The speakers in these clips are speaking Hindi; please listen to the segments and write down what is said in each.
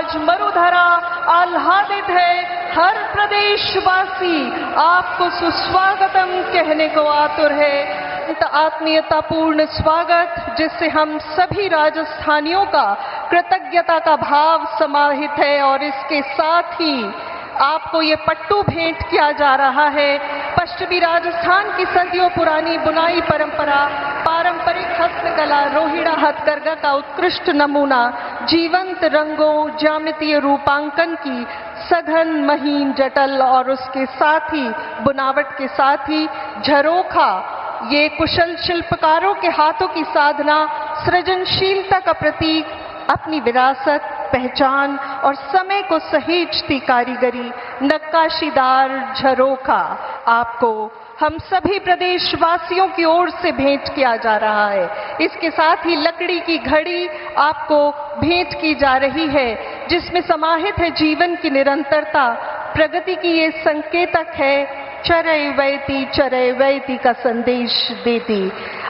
आज मरुधरा आह्लादित है। हर प्रदेशवासी आपको सुस्वागतम कहने को आतुर है। आत्मीयतापूर्ण स्वागत जिससे हम सभी राजस्थानियों का कृतज्ञता का भाव समाहित है और इसके साथ ही आपको ये पट्टू भेंट किया जा रहा है। पश्चिमी राजस्थान की सदियों पुरानी बुनाई परंपरा, पारंपरिक हस्तकला, रोहिड़ा हथकरघा का उत्कृष्ट नमूना, जीवंत रंगों, ज्यामितीय रूपांकन की सघन, महीन, जटिल और उसके साथ ही बुनावट के साथ ही झरोखा, ये कुशल शिल्पकारों के हाथों की साधना, सृजनशीलता का प्रतीक, अपनी विरासत, पहचान और समय को सहेजती कारीगरी, नक्काशीदार झरोखा आपको हम सभी प्रदेशवासियों की ओर से भेंट किया जा रहा है। इसके साथ ही लकड़ी की घड़ी आपको भेंट की जा रही है जिसमें समाहित है जीवन की निरंतरता, प्रगति की ये संकेतक है। चरय वैती का संदेश देती।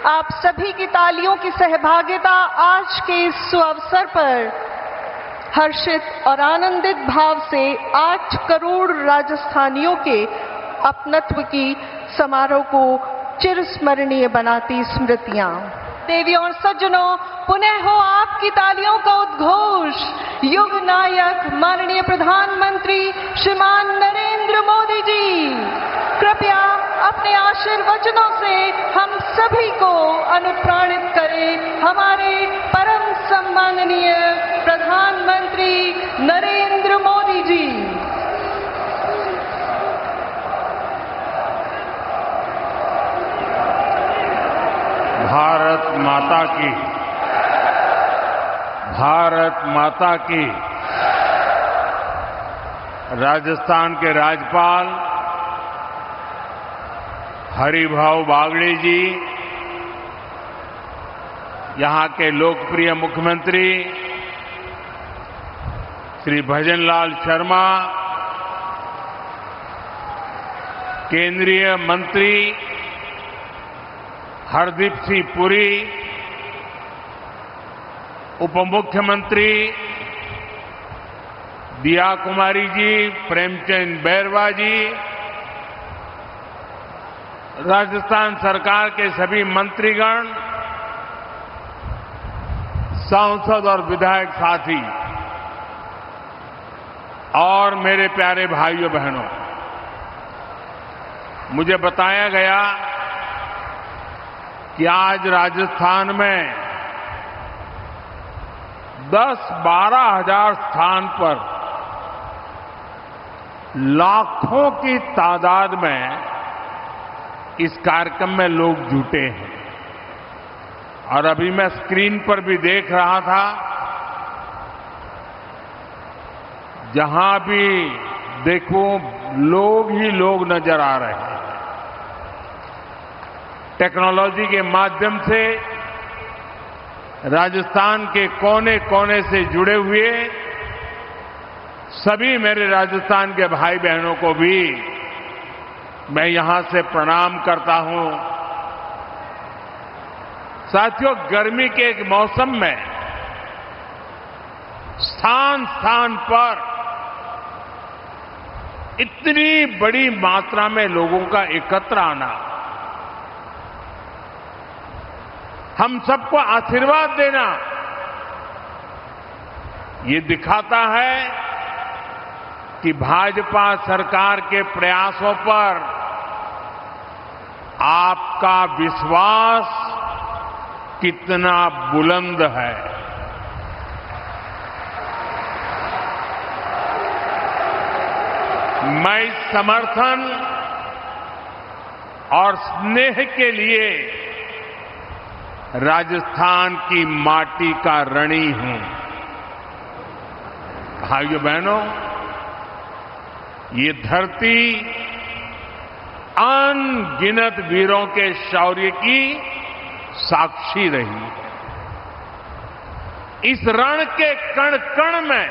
आप सभी की तालियों की सहभागिता आज के इस अवसर पर हर्षित और आनंदित भाव से 8 करोड़ राजस्थानियों के अपनत्व की समारोह को चिरस्मरणीय बनाती स्मृतियां। देवियों और सज्जनों, पुनः हो आपकी तालियों का उद्घोष युग नायक माननीय प्रधानमंत्री श्रीमान नरेंद्र मोदी जी। कृपया अपने आशीर्वचनों से हम सभी को अनुप्राणित करें। हमारे परम सम्माननीय प्रधानमंत्री नरेंद्र मोदी जी। भारत माता की, भारत माता की। राजस्थान के राज्यपाल हरिभाऊ बागड़े जी, यहां के लोकप्रिय मुख्यमंत्री श्री भजनलाल शर्मा, केंद्रीय मंत्री हरदीप सिंह पुरी, उप मुख्यमंत्री दिया कुमारी जी, प्रेमचंद बैरवा जी, राजस्थान सरकार के सभी मंत्रीगण, सांसद और विधायक साथी और मेरे प्यारे भाइयों बहनों, मुझे बताया गया कि आज राजस्थान में 10-12 हजार स्थान पर लाखों की तादाद में इस कार्यक्रम में लोग जुटे हैं। और अभी मैं स्क्रीन पर भी देख रहा था, जहां भी देखो लोग ही लोग नजर आ रहे हैं। टेक्नोलॉजी के माध्यम से राजस्थान के कोने कोने से जुड़े हुए सभी मेरे राजस्थान के भाई बहनों को भी मैं यहां से प्रणाम करता हूं। साथियों, गर्मी के एक मौसम में स्थान स्थान पर इतनी बड़ी मात्रा में लोगों का एकत्र आना, हम सबको आशीर्वाद देना, ये दिखाता है कि भाजपा सरकार के प्रयासों पर आपका विश्वास कितना बुलंद है। मैं इस समर्थन और स्नेह के लिए राजस्थान की माटी का ऋणी हूं। भाइयों बहनों, ये धरती अनगिनत वीरों के शौर्य की साक्षी रही है। इस रण के कण कण में,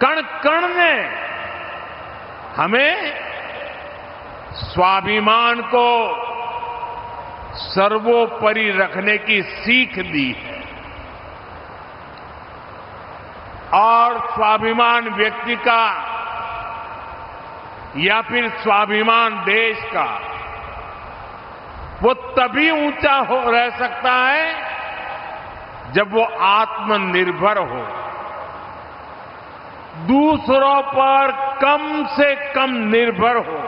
कण कण ने हमें स्वाभिमान को सर्वोपरि रखने की सीख दी है। और स्वाभिमान व्यक्ति का या फिर स्वाभिमान देश का वो तभी ऊंचा हो रह सकता है जब वो आत्मनिर्भर हो, दूसरों पर कम से कम निर्भर हो।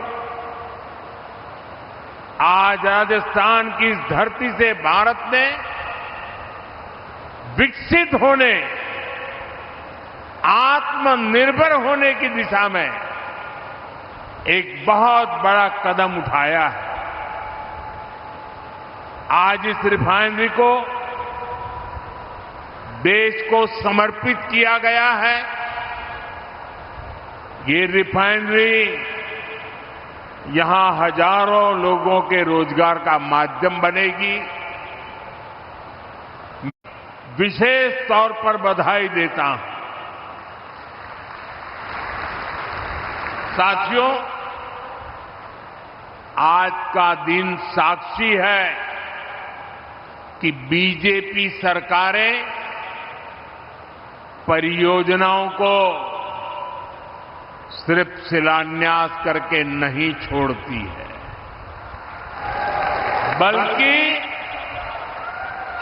आज राजस्थान की इस धरती से भारत ने विकसित होने, आत्मनिर्भर होने की दिशा में एक बहुत बड़ा कदम उठाया है। आज इस रिफाइनरी को देश को समर्पित किया गया है। ये रिफाइनरी यहां हजारों लोगों के रोजगार का माध्यम बनेगी। विशेष तौर पर बधाई देता हूं। साथियों, आज का दिन साक्षी है कि बीजेपी सरकारें परियोजनाओं को सिर्फ शिलान्यास करके नहीं छोड़ती है, बल्कि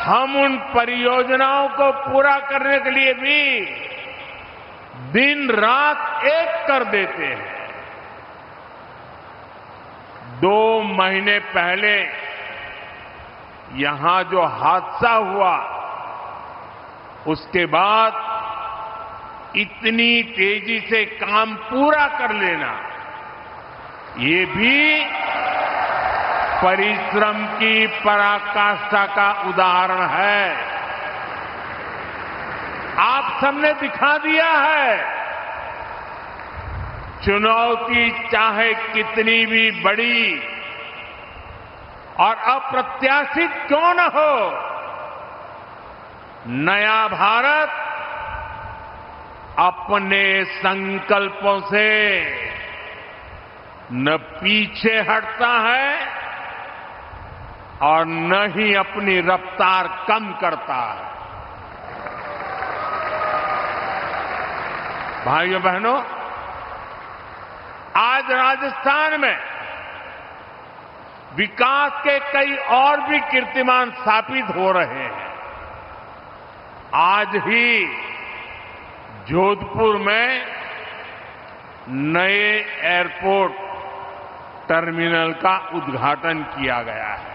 हम उन परियोजनाओं को पूरा करने के लिए भी दिन रात एक कर देते हैं। 2 महीने पहले यहां जो हादसा हुआ, उसके बाद इतनी तेजी से काम पूरा कर लेना, ये भी परिश्रम की पराकाष्ठा का उदाहरण है। आप सबने दिखा दिया है, चुनौती चाहे कितनी भी बड़ी और अप्रत्याशित क्यों न हो, नया भारत अपने संकल्पों से न पीछे हटता है और न ही अपनी रफ्तार कम करता है। भाइयों बहनों, आज राजस्थान में विकास के कई और भी कीर्तिमान स्थापित हो रहे हैं। आज ही जोधपुर में नए एयरपोर्ट टर्मिनल का उद्घाटन किया गया है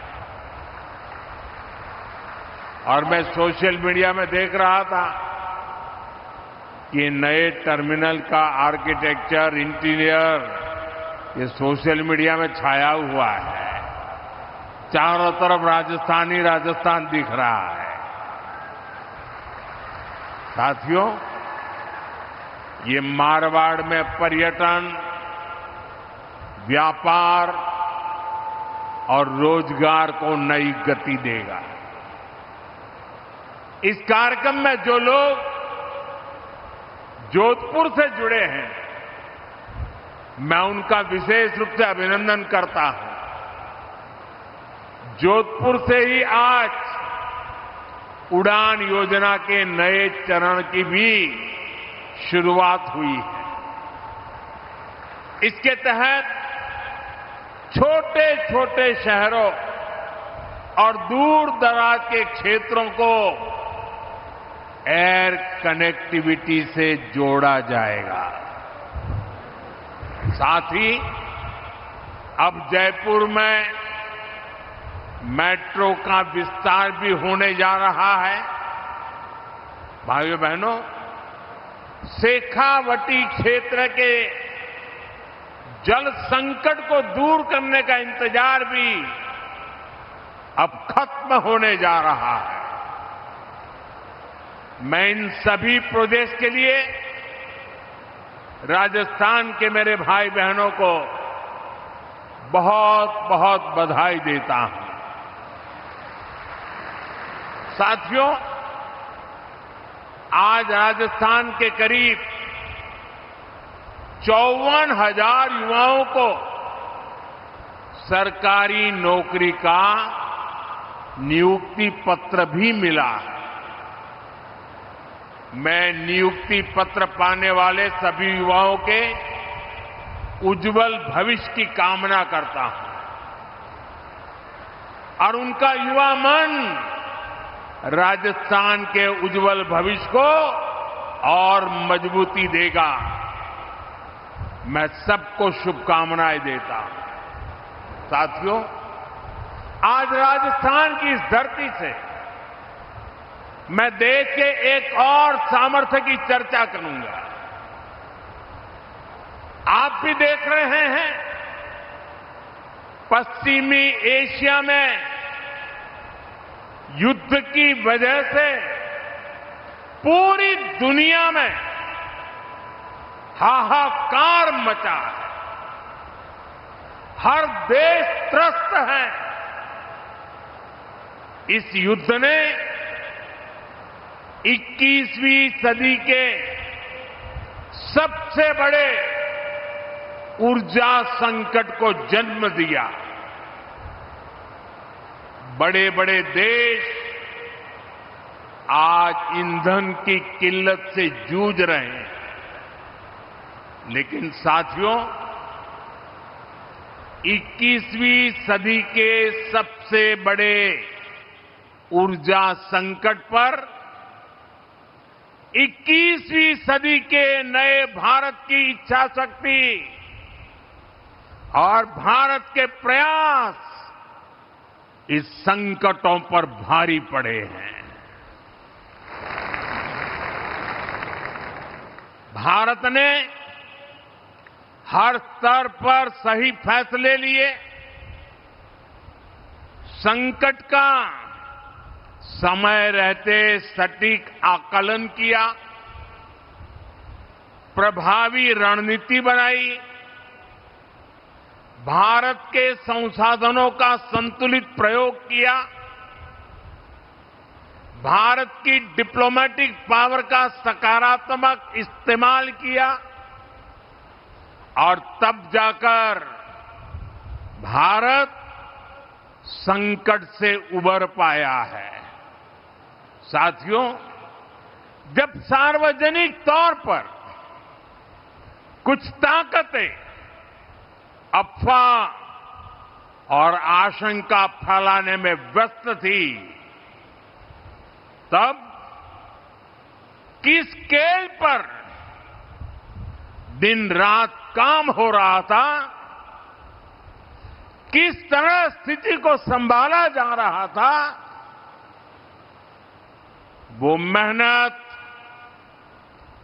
और मैं सोशल मीडिया में देख रहा था कि नए टर्मिनल का आर्किटेक्चर, इंटीरियर ये सोशल मीडिया में छाया हुआ है। चारों तरफ राजस्थान ही राजस्थान दिख रहा है। साथियों, ये मारवाड़ में पर्यटन, व्यापार और रोजगार को नई गति देगा। इस कार्यक्रम में जो लोग जोधपुर से जुड़े हैं, मैं उनका विशेष रूप से अभिनंदन करता हूं। जोधपुर से ही आज उड़ान योजना के नए चरण की भी शुरुआत हुई है। इसके तहत छोटे छोटे शहरों और दूर दराज के क्षेत्रों को एयर कनेक्टिविटी से जोड़ा जाएगा। साथ ही अब जयपुर में मेट्रो का विस्तार भी होने जा रहा है। भाइयों बहनों, शेखावटी क्षेत्र के जल संकट को दूर करने का इंतजार भी अब खत्म होने जा रहा है। मैं इन सभी प्रोजेक्ट के लिए राजस्थान के मेरे भाई बहनों को बहुत बहुत बधाई देता हूं। साथियों, आज राजस्थान के करीब 54,000 युवाओं को सरकारी नौकरी का नियुक्ति पत्र भी मिला है। मैं नियुक्ति पत्र पाने वाले सभी युवाओं के उज्जवल भविष्य की कामना करता हूं और उनका युवा मन राजस्थान के उज्जवल भविष्य को और मजबूती देगा। मैं सबको शुभकामनाएं देता हूं। साथियों, आज राजस्थान की इस धरती से मैं देश के एक और सामर्थ्य की चर्चा करूंगा। आप भी देख रहे हैं, पश्चिमी एशिया में युद्ध की वजह से पूरी दुनिया में हाहाकार मचा है। हर देश त्रस्त है। इस युद्ध ने 21वीं सदी के सबसे बड़े ऊर्जा संकट को जन्म दिया। बड़े बड़े देश आज ईंधन की किल्लत से जूझ रहे हैं। लेकिन साथियों, 21वीं सदी के सबसे बड़े ऊर्जा संकट पर 21वीं सदी के नए भारत की इच्छा शक्ति और भारत के प्रयास इस संकटों पर भारी पड़े हैं। भारत ने हर स्तर पर सही फैसले लिए, संकट का समय रहते सटीक आकलन किया, प्रभावी रणनीति बनाई, भारत के संसाधनों का संतुलित प्रयोग किया, भारत की डिप्लोमेटिक पावर का सकारात्मक इस्तेमाल किया और तब जाकर भारत संकट से उबर पाया है। साथियों, जब सार्वजनिक तौर पर कुछ ताकतें अफवाह और आशंका फैलाने में व्यस्त थी, तब किस स्केल पर दिन रात काम हो रहा था, किस तरह स्थिति को संभाला जा रहा था, वो मेहनत,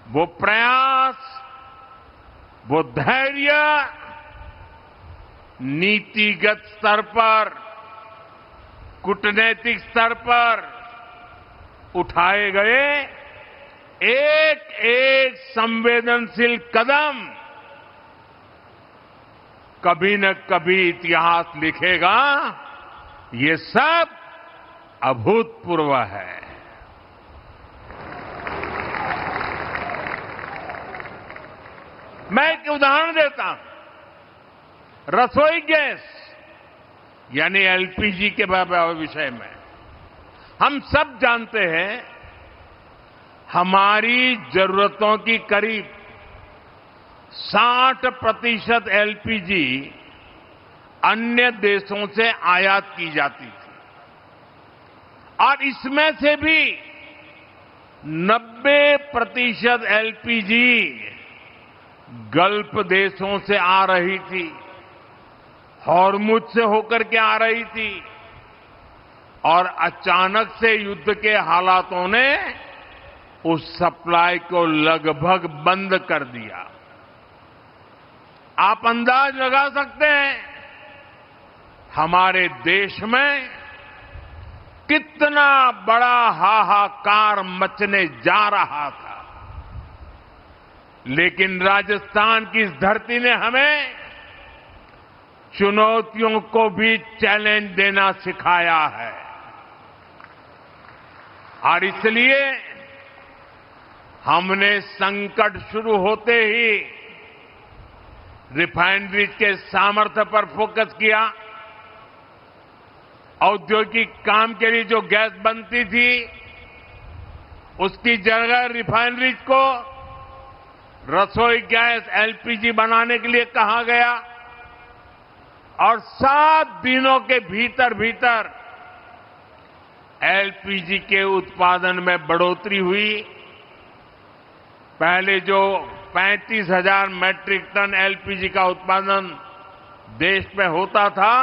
वो प्रयास, वो धैर्य नीतिगत स्तर पर, कूटनैतिक स्तर पर उठाए गए एक एक संवेदनशील कदम कभी न कभी इतिहास लिखेगा। ये सब अभूतपूर्व है। मैं एक उदाहरण देता हूं। रसोई गैस यानी एलपीजी के विषय में हम सब जानते हैं, हमारी जरूरतों की करीब 60% एलपीजी अन्य देशों से आयात की जाती थी और इसमें से भी 90% एलपीजी गल्फ देशों से आ रही थी, हॉर्मुज से होकर के आ रही थी और अचानक से युद्ध के हालातों ने उस सप्लाई को लगभग बंद कर दिया। आप अंदाज लगा सकते हैं हमारे देश में कितना बड़ा हाहाकार मचने जा रहा था। लेकिन राजस्थान की इस धरती ने हमें चुनौतियों को भी चैलेंज देना सिखाया है और इसलिए हमने संकट शुरू होते ही रिफाइनरीज के सामर्थ्य पर फोकस किया। औद्योगिक काम के लिए जो गैस बनती थी उसकी जगह रिफाइनरीज को रसोई गैस एलपीजी बनाने के लिए कहा गया और 7 दिनों के भीतर भीतर एलपीजी के उत्पादन में बढ़ोतरी हुई। पहले जो 35,000 मैट्रिक टन एलपीजी का उत्पादन देश में होता था,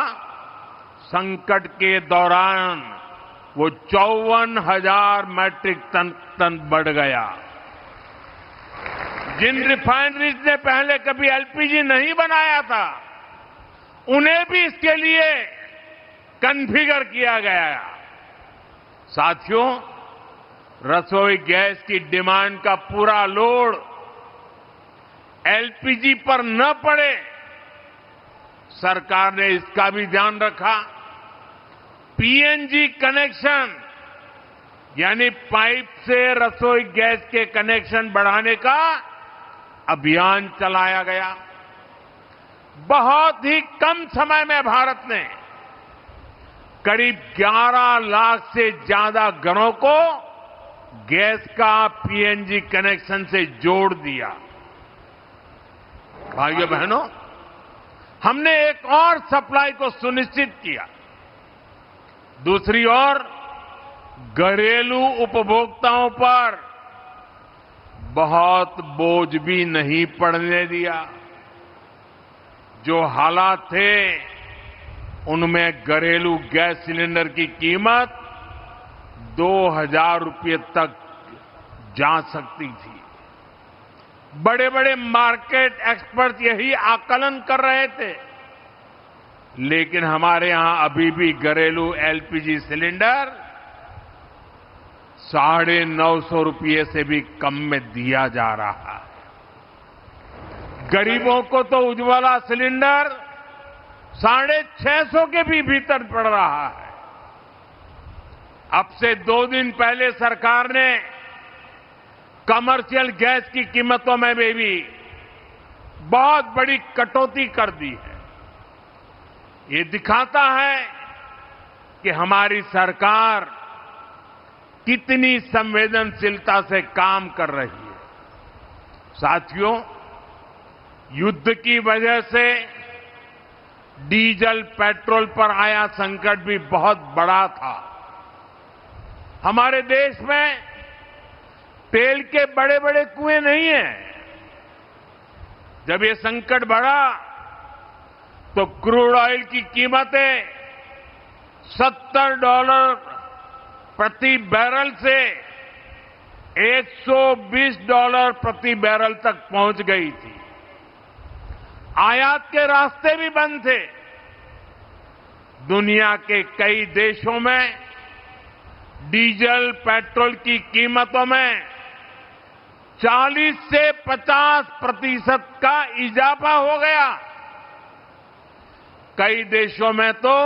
संकट के दौरान वो 54,000 मैट्रिक टन बढ़ गया। जिन रिफाइनरीज ने पहले कभी एलपीजी नहीं बनाया था, उन्हें भी इसके लिए कॉन्फ़िगर किया गया। साथियों, रसोई गैस की डिमांड का पूरा लोड एलपीजी पर न पड़े, सरकार ने इसका भी ध्यान रखा। पीएनजी कनेक्शन यानी पाइप से रसोई गैस के कनेक्शन बढ़ाने का अभियान चलाया गया। बहुत ही कम समय में भारत ने करीब 11 लाख से ज्यादा घरों को गैस का पीएनजी कनेक्शन से जोड़ दिया। भाइयों बहनों, हमने एक और सप्लाई को सुनिश्चित किया। दूसरी ओर घरेलू उपभोक्ताओं पर बहुत बोझ भी नहीं पड़ने दिया। जो हालात थे, उनमें घरेलू गैस सिलेंडर की कीमत 2,000 रुपये तक जा सकती थी। बड़े बड़े मार्केट एक्सपर्ट यही आकलन कर रहे थे, लेकिन हमारे यहां अभी भी घरेलू एलपीजी सिलेंडर 950 रुपये से भी कम में दिया जा रहा है। गरीबों को तो उज्ज्वला सिलेंडर 650 के भी भीतर पड़ रहा है। अब से 2 दिन पहले सरकार ने कमर्शियल गैस की कीमतों में भी बहुत बड़ी कटौती कर दी है। ये दिखाता है कि हमारी सरकार कितनी संवेदनशीलता से काम कर रही है। साथियों, युद्ध की वजह से डीजल पेट्रोल पर आया संकट भी बहुत बड़ा था। हमारे देश में तेल के बड़े बड़े कुएं नहीं हैं। जब ये संकट बढ़ा तो क्रूड ऑयल की कीमतें $70 प्रति बैरल से $120 प्रति बैरल तक पहुंच गई थी। आयात के रास्ते भी बंद थे। दुनिया के कई देशों में डीजल पेट्रोल की कीमतों में 40 से 50% का इजाफा हो गया। कई देशों में तो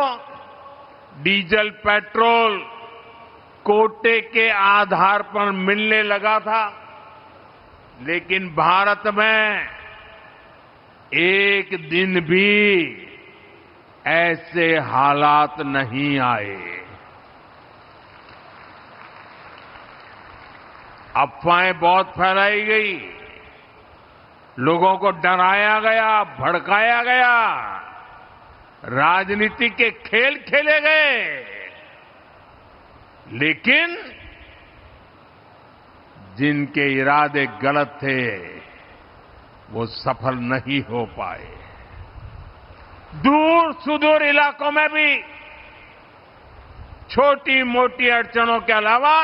डीजल पेट्रोल कोटे के आधार पर मिलने लगा था, लेकिन भारत में एक दिन भी ऐसे हालात नहीं आए। अफवाहें बहुत फैलाई गई, लोगों को डराया गया, भड़काया गया, राजनीति के खेल खेले गए, लेकिन जिनके इरादे गलत थे वो सफल नहीं हो पाए। दूर सुदूर इलाकों में भी छोटी मोटी अड़चनों के अलावा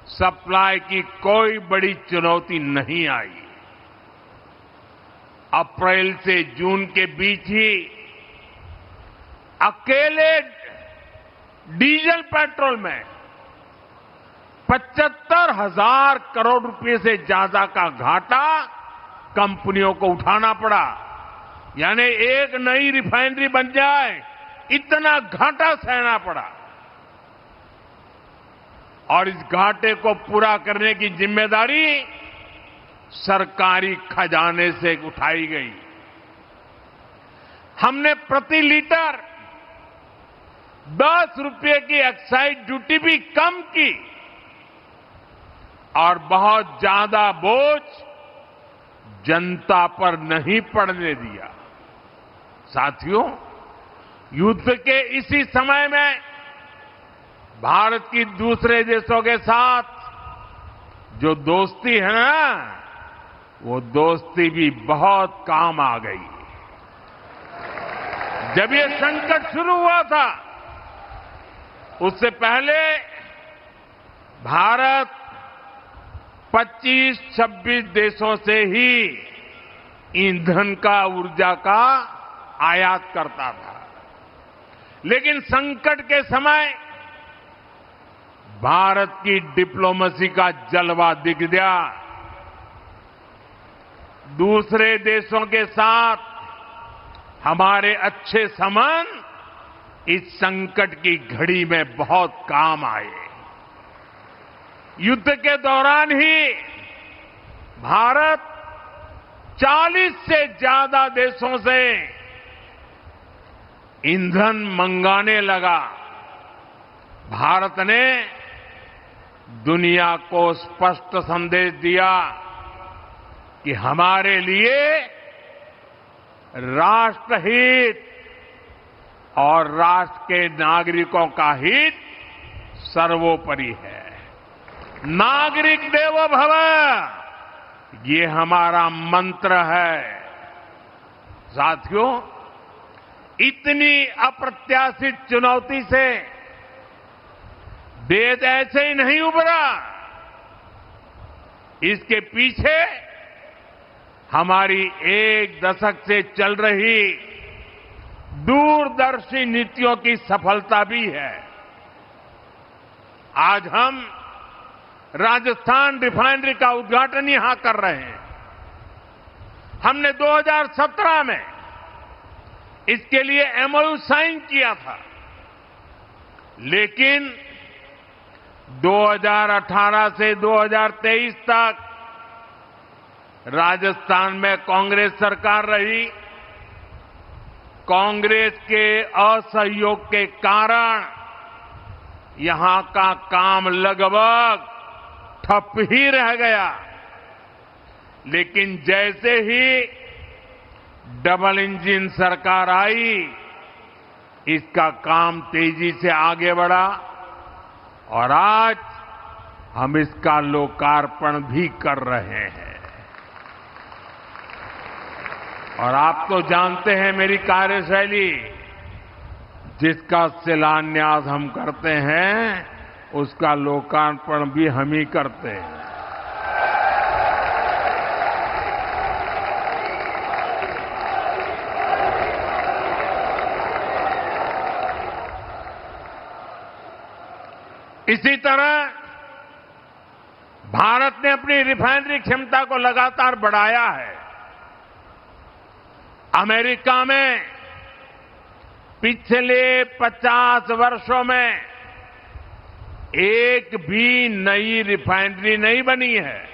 सप्लाई की कोई बड़ी चुनौती नहीं आई। अप्रैल से जून के बीच ही अकेले डीजल पेट्रोल में 75,000 करोड़ रुपए से ज्यादा का घाटा कंपनियों को उठाना पड़ा। यानी एक नई रिफाइनरी बन जाए इतना घाटा सहना पड़ा, और इस घाटे को पूरा करने की जिम्मेदारी सरकारी खजाने से उठाई गई। हमने प्रति लीटर 10 रुपये की एक्साइज ड्यूटी भी कम की। और बहुत ज्यादा बोझ जनता पर नहीं पड़ने दिया। साथियों, युद्ध के इसी समय में भारत की दूसरे देशों के साथ जो दोस्ती है ना, वो दोस्ती भी बहुत काम आ गई। जब ये संकट शुरू हुआ था, उससे पहले भारत 25-26 देशों से ही ईंधन का, ऊर्जा का आयात करता था। लेकिन संकट के समय भारत की डिप्लोमेसी का जलवा दिख गया। दूसरे देशों के साथ हमारे अच्छे संबंध इस संकट की घड़ी में बहुत काम आए। युद्ध के दौरान ही भारत 40 से ज्यादा देशों से ईंधन मंगाने लगा। भारत ने दुनिया को स्पष्ट संदेश दिया कि हमारे लिए राष्ट्रहित और राष्ट्र के नागरिकों का हित सर्वोपरि है। नागरिक देवो भव, ये हमारा मंत्र है। साथियों, इतनी अप्रत्याशित चुनौती से देश ऐसे ही नहीं उभरा। इसके पीछे हमारी एक दशक से चल रही दूरदर्शी नीतियों की सफलता भी है। आज हम राजस्थान रिफाइनरी का उद्घाटन यहां कर रहे हैं। हमने 2017 में इसके लिए एमओयू साइन किया था, लेकिन 2018 से 2023 तक राजस्थान में कांग्रेस सरकार रही। कांग्रेस के असहयोग के कारण यहां का काम लगभग ठप ही रह गया। लेकिन जैसे ही डबल इंजन सरकार आई, इसका काम तेजी से आगे बढ़ा और आज हम इसका लोकार्पण भी कर रहे हैं। और आप तो जानते हैं मेरी कार्यशैली, जिसका शिलान्यास हम करते हैं उसका लोकार्पण भी हम ही करते हैं। इसी तरह भारत ने अपनी रिफाइनरी क्षमता को लगातार बढ़ाया है। अमेरिका में पिछले 50 वर्षों में एक भी नई रिफाइनरी नहीं बनी है।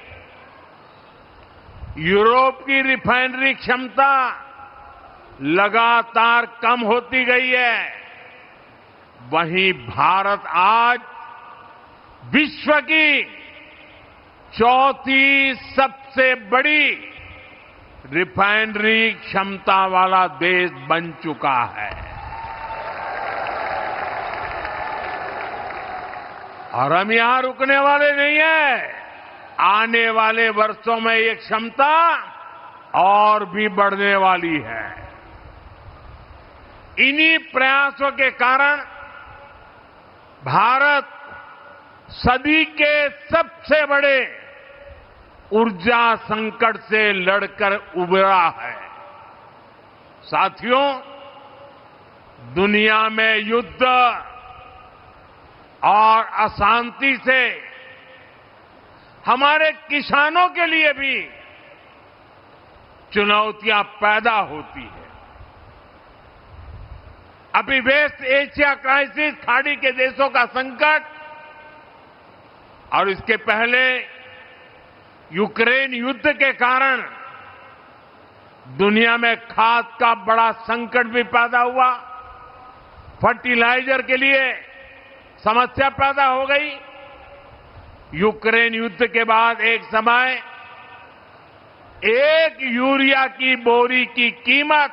यूरोप की रिफाइनरी क्षमता लगातार कम होती गई है। वहीं भारत आज विश्व की चौथी सबसे बड़ी रिफाइनरी क्षमता वाला देश बन चुका है। और हम यहां रुकने वाले नहीं हैं। आने वाले वर्षों में ये क्षमता और भी बढ़ने वाली है। इन्हीं प्रयासों के कारण भारत सदी के सबसे बड़े ऊर्जा संकट से लड़कर उभरा है। साथियों, दुनिया में युद्ध और अशांति से हमारे किसानों के लिए भी चुनौतियां पैदा होती है। अभी वेस्ट एशिया क्राइसिस, खाड़ी के देशों का संकट और इसके पहले यूक्रेन युद्ध के कारण दुनिया में खाद का बड़ा संकट भी पैदा हुआ। फर्टिलाइजर के लिए समस्या पैदा हो गई। यूक्रेन युद्ध के बाद एक समय एक यूरिया की बोरी की कीमत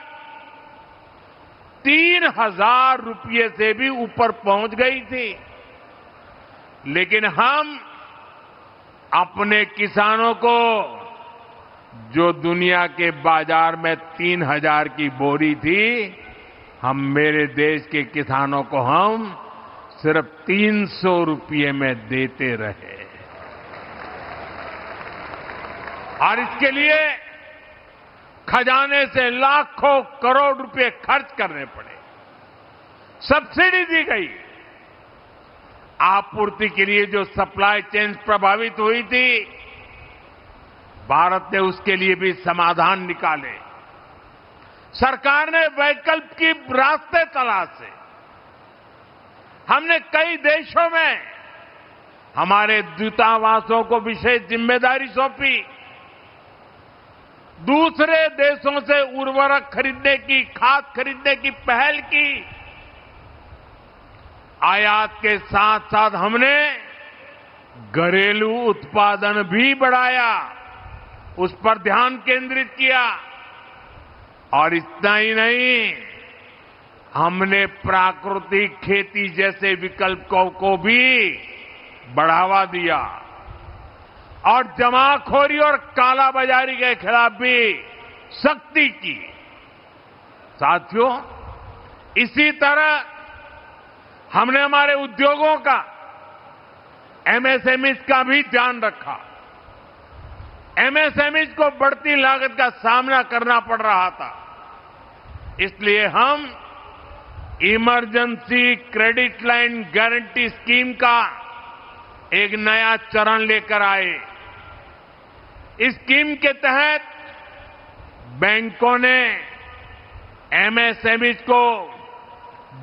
3,000 रुपये से भी ऊपर पहुंच गई थी। लेकिन हम अपने किसानों को जो दुनिया के बाजार में 3,000 की बोरी थी, हम मेरे देश के किसानों को हम सिर्फ 300 रुपये में देते रहे। और इसके लिए खजाने से लाखों करोड़ रुपए खर्च करने पड़े। सब्सिडी दी गई। आपूर्ति के लिए जो सप्लाई चेन प्रभावित हुई थी, भारत ने उसके लिए भी समाधान निकाले। सरकार ने वैकल्पिक रास्ते तलाशे। हमने कई देशों में हमारे दूतावासों को विशेष जिम्मेदारी सौंपी। दूसरे देशों से उर्वरक खरीदने की, खाद खरीदने की पहल की। आयात के साथ साथ हमने घरेलू उत्पादन भी बढ़ाया, उस पर ध्यान केंद्रित किया। और इतना ही नहीं, हमने प्राकृतिक खेती जैसे विकल्पों को भी बढ़ावा दिया और जमाखोरी और कालाबाजारी के खिलाफ भी सख्ती की। साथियों, इसी तरह हमने हमारे उद्योगों का, एमएसएमई का भी ध्यान रखा। एमएसएमई को बढ़ती लागत का सामना करना पड़ रहा था, इसलिए हम emergency credit line guarantee scheme का एक नया चरण लेकर आए। इस स्कीम के तहत बैंकों ने एमएसएमई को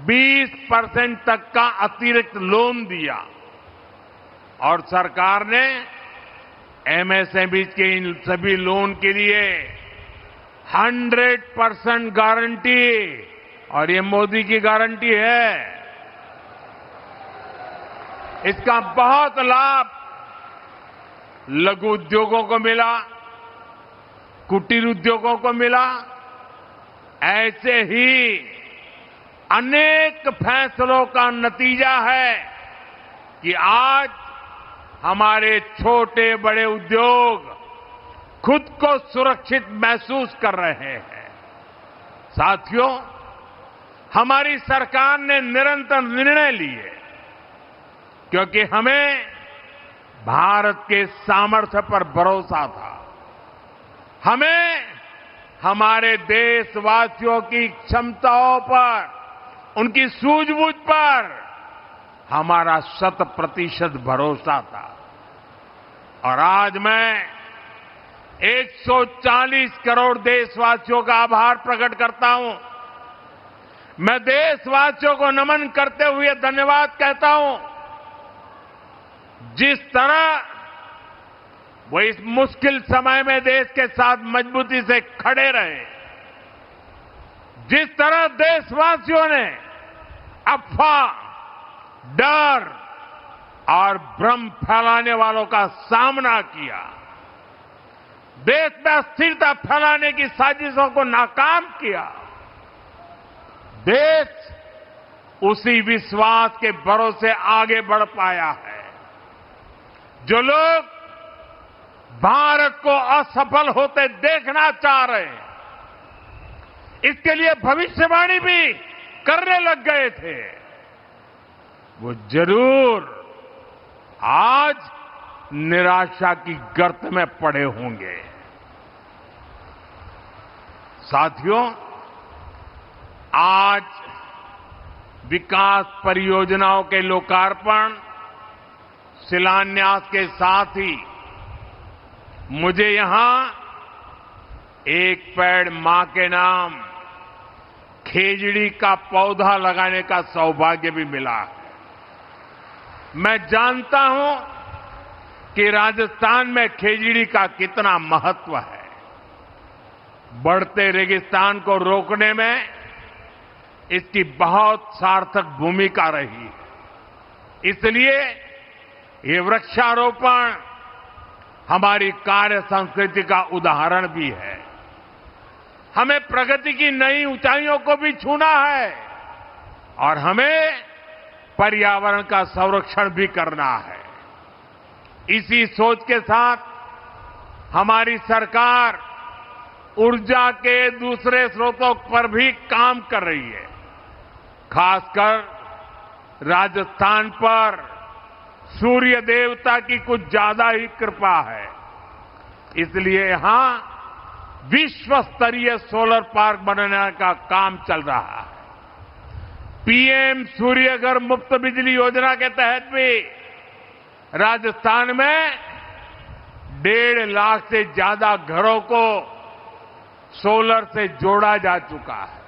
20% तक का अतिरिक्त लोन दिया और सरकार ने एमएसएमई के इन सभी लोन के लिए 100% गारंटी, और ये मोदी की गारंटी है, इसका बहुत लाभ लघु उद्योगों को मिला, कुटीर उद्योगों को मिला। ऐसे ही अनेक फैसलों का नतीजा है कि आज हमारे छोटे बड़े उद्योग खुद को सुरक्षित महसूस कर रहे हैं। साथियों, हमारी सरकार ने निरंतर निर्णय लिए क्योंकि हमें भारत के सामर्थ्य पर भरोसा था। हमें हमारे देशवासियों की क्षमताओं पर, उनकी सूझबूझ पर हमारा 100% भरोसा था। और आज मैं 140 करोड़ देशवासियों का आभार प्रकट करता हूं। मैं देशवासियों को नमन करते हुए धन्यवाद कहता हूं। जिस तरह वो इस मुश्किल समय में देश के साथ मजबूती से खड़े रहे, जिस तरह देशवासियों ने अफवाह, डर और भ्रम फैलाने वालों का सामना किया, देश में अस्थिरता फैलाने की साजिशों को नाकाम किया, देश उसी विश्वास के भरोसे आगे बढ़ पाया है। जो लोग भारत को असफल होते देखना चाह रहे हैं, इसके लिए भविष्यवाणी भी करने लग गए थे, वो जरूर आज निराशा की गर्त में पड़े होंगे। साथियों, आज विकास परियोजनाओं के लोकार्पण, शिलान्यास के साथ ही मुझे यहां एक पेड़ मां के नाम खेजड़ी का पौधा लगाने का सौभाग्य भी मिला है। मैं जानता हूं कि राजस्थान में खेजड़ी का कितना महत्व है। बढ़ते रेगिस्तान को रोकने में इसकी बहुत सार्थक भूमिका रही है। इसलिए ये वृक्षारोपण हमारी कार्य संस्कृति का उदाहरण भी है। हमें प्रगति की नई ऊंचाइयों को भी छूना है और हमें पर्यावरण का संरक्षण भी करना है। इसी सोच के साथ हमारी सरकार ऊर्जा के दूसरे स्रोतों पर भी काम कर रही है। खासकर राजस्थान पर सूर्य देवता की कुछ ज्यादा ही कृपा है, इसलिए यहां विश्व स्तरीय सोलर पार्क बनाने का काम चल रहा है। पीएम सूर्यघर मुफ्त बिजली योजना के तहत भी राजस्थान में 1.5 लाख से ज्यादा घरों को सोलर से जोड़ा जा चुका है।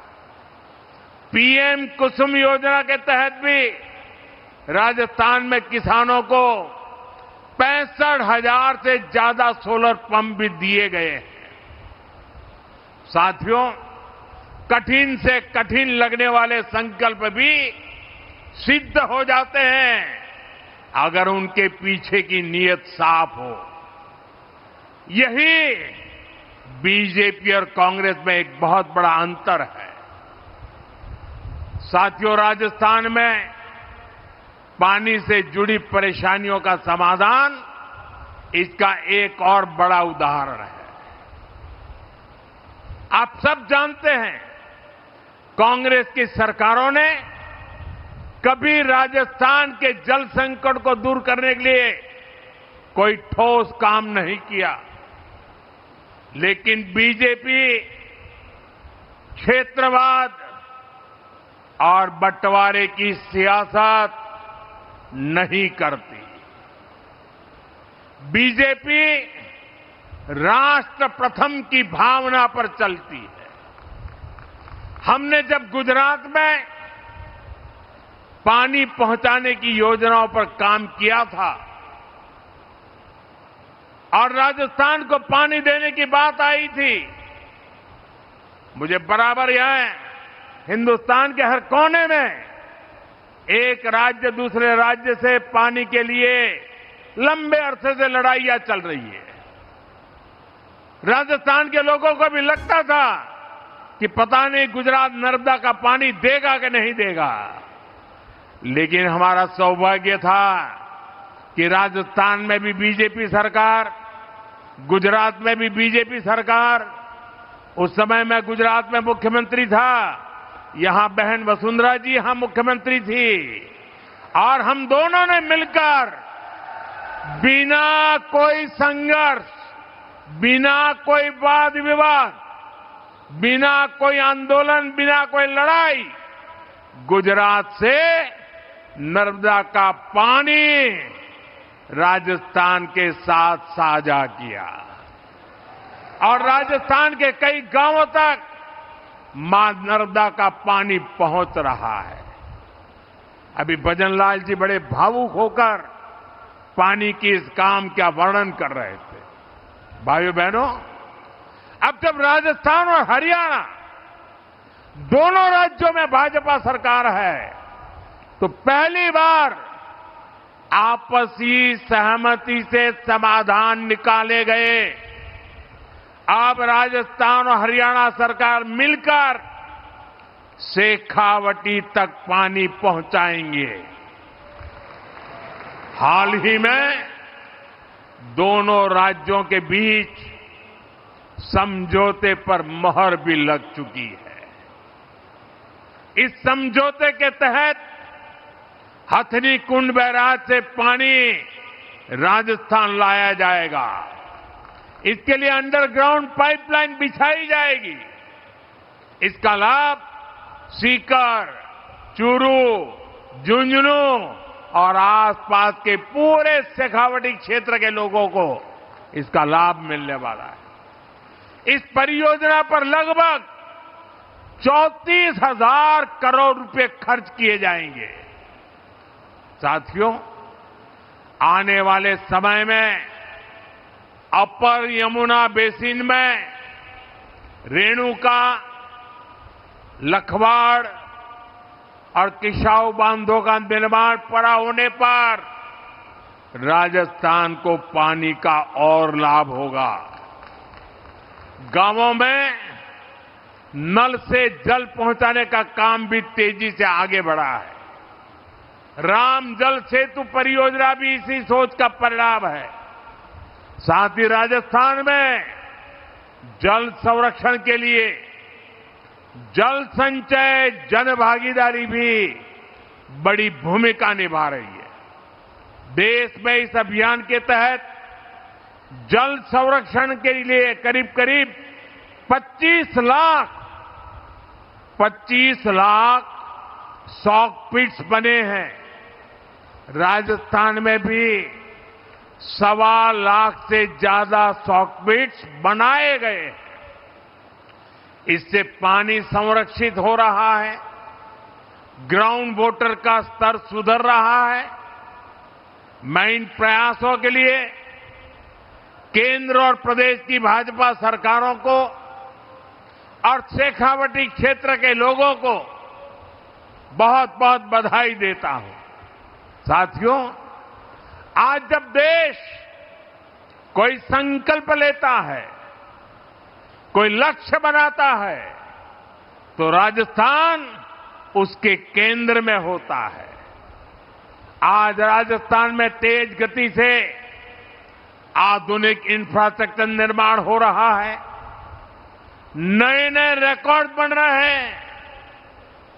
पीएम कुसुम योजना के तहत भी राजस्थान में किसानों को 65,000 से ज्यादा सोलर पंप भी दिए गए हैं। साथियों, कठिन से कठिन लगने वाले संकल्प भी सिद्ध हो जाते हैं अगर उनके पीछे की नीयत साफ हो। यही बीजेपी और कांग्रेस में एक बहुत बड़ा अंतर है। साथियों, राजस्थान में पानी से जुड़ी परेशानियों का समाधान इसका एक और बड़ा उदाहरण है। आप सब जानते हैं, कांग्रेस की सरकारों ने कभी राजस्थान के जल संकट को दूर करने के लिए कोई ठोस काम नहीं किया, लेकिन बीजेपी क्षेत्रवाद और बंटवारे की सियासत नहीं करती। बीजेपी राष्ट्र प्रथम की भावना पर चलती है। हमने जब गुजरात में पानी पहुंचाने की योजनाओं पर काम किया था और राजस्थान को पानी देने की बात आई थी, मुझे बराबर यहां हिंदुस्तान के हर कोने में एक राज्य दूसरे राज्य से पानी के लिए लंबे अरसे से लड़ाइयां चल रही है। राजस्थान के लोगों को भी लगता था कि पता नहीं गुजरात नर्मदा का पानी देगा कि नहीं देगा, लेकिन हमारा सौभाग्य था कि राजस्थान में भी बीजेपी सरकार, गुजरात में भी बीजेपी सरकार, उस समय मैं गुजरात में मुख्यमंत्री था, यहां बहन वसुंधरा जी यहां मुख्यमंत्री थी और हम दोनों ने मिलकर बिना कोई संघर्ष, बिना कोई वाद विवाद, बिना कोई आंदोलन, बिना कोई लड़ाई गुजरात से नर्मदा का पानी राजस्थान के साथ साझा किया और राजस्थान के कई गांवों तक मां नर्मदा का पानी पहुंच रहा है। अभी भजनलाल जी बड़े भावुक होकर पानी की इस काम का वर्णन कर रहे थे। भाइयों बहनों, अब जब राजस्थान और हरियाणा दोनों राज्यों में भाजपा सरकार है तो पहली बार आपसी सहमति से समाधान निकाले गए। अब राजस्थान और हरियाणा सरकार मिलकर शेखावटी तक पानी पहुंचाएंगे। हाल ही में दोनों राज्यों के बीच समझौते पर मोहर भी लग चुकी है। इस समझौते के तहत हथनी कुंड बैराज से पानी राजस्थान लाया जाएगा। इसके लिए अंडरग्राउंड पाइपलाइन बिछाई जाएगी। इसका लाभ सीकर, चूरू, झुंझुनू और आसपास के पूरे शेखावटी क्षेत्र के लोगों को इसका लाभ मिलने वाला है। इस परियोजना पर लगभग 34,000 करोड़ रुपए खर्च किए जाएंगे। साथियों, आने वाले समय में अपर यमुना बेसिन में रेणुका, लखवाड़ और किसाऊ बांधों का निर्माण पूरा होने पर राजस्थान को पानी का और लाभ होगा। गांवों में नल से जल पहुंचाने का काम भी तेजी से आगे बढ़ा है। राम जल सेतु परियोजना भी इसी सोच का परिणाम है। साथ ही राजस्थान में जल संरक्षण के लिए जल संचय जन भागीदारी भी बड़ी भूमिका निभा रही है। देश में इस अभियान के तहत जल संरक्षण के लिए करीब करीब 25 लाख सॉक पिट्स बने हैं। राजस्थान में भी 1.25 लाख से ज्यादा सॉक पिट्स बनाए गए हैं। इससे पानी संरक्षित हो रहा है, ग्राउंड वाटर का स्तर सुधर रहा है। मैं इन प्रयासों के लिए केंद्र और प्रदेश की भाजपा सरकारों को और शेखावटी क्षेत्र के लोगों को बहुत बहुत बधाई देता हूं। साथियों, आज जब देश कोई संकल्प लेता है, कोई लक्ष्य बनाता है, तो राजस्थान उसके केंद्र में होता है। आज राजस्थान में तेज गति से आधुनिक इंफ्रास्ट्रक्चर निर्माण हो रहा है। नए नए रिकॉर्ड बन रहे हैं।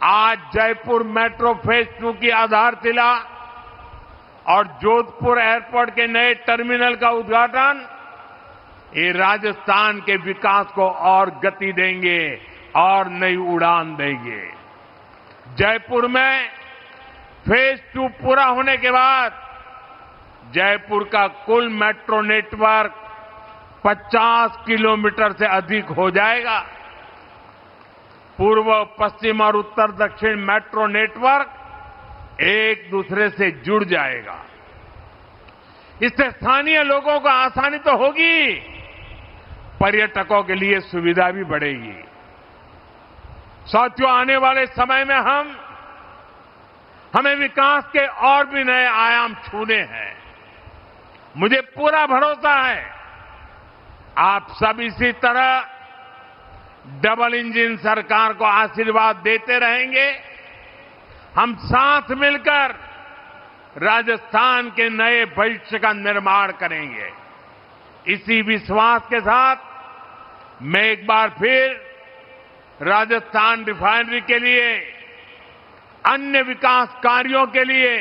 आज जयपुर मेट्रो फेज 2 की आधारशिला और जोधपुर एयरपोर्ट के नए टर्मिनल का उद्घाटन ये राजस्थान के विकास को और गति देंगे और नई उड़ान देंगे। जयपुर में फेज 2 पूरा होने के बाद जयपुर का कुल मेट्रो नेटवर्क 50 किलोमीटर से अधिक हो जाएगा। पूर्व, पश्चिम और उत्तर दक्षिण मेट्रो नेटवर्क एक दूसरे से जुड़ जाएगा। इससे स्थानीय लोगों को आसानी तो होगी, पर्यटकों के लिए सुविधा भी बढ़ेगी। साथियों, आने वाले समय में हमें विकास के और भी नए आयाम छूने हैं। मुझे पूरा भरोसा है आप सब इसी तरह डबल इंजन सरकार को आशीर्वाद देते रहेंगे। हम साथ मिलकर राजस्थान के नए भविष्य का निर्माण करेंगे। इसी विश्वास के साथ मैं एक बार फिर राजस्थान रिफाइनरी के लिए, अन्य विकास कार्यों के लिए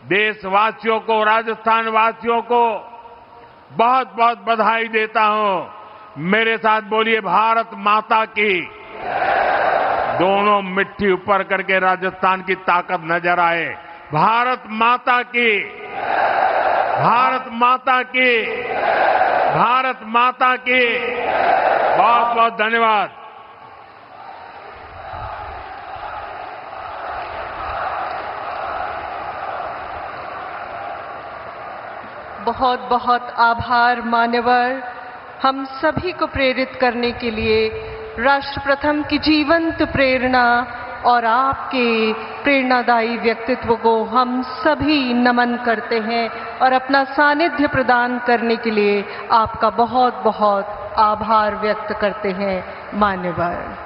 देशवासियों को, राजस्थान वासियों को बहुत बहुत बधाई देता हूं। मेरे साथ बोलिए, भारत माता की। दोनों मिट्टी ऊपर करके राजस्थान की ताकत नजर आए। भारत माता की, भारत माता की, भारत माता की। बहुत बहुत धन्यवाद। बहुत बहुत आभार मान्यवर। हम सभी को प्रेरित करने के लिए राष्ट्र प्रथम की जीवंत प्रेरणा और आपके प्रेरणादायी व्यक्तित्व को हम सभी नमन करते हैं और अपना सानिध्य प्रदान करने के लिए आपका बहुत बहुत आभार व्यक्त करते हैं मान्यवर।